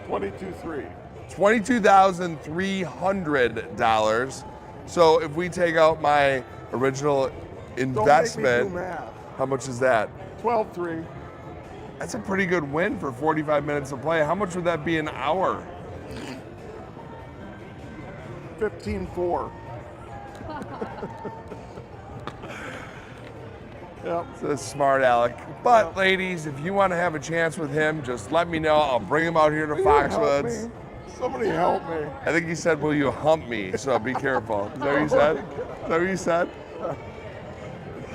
22.3. $22,300. So if we take out my original Don't make me investment, do math. how much is that? 12.3. That's a pretty good win for 45 minutes of play. How much would that be an hour? 15.4. Yep. So smart Alec. But ladies, if you want to have a chance with him, just let me know. I'll bring him out here to Will you help Foxwoods. me? Somebody help me. I think he said, will you hump me? So be careful. Is that what you said? Is that what you said?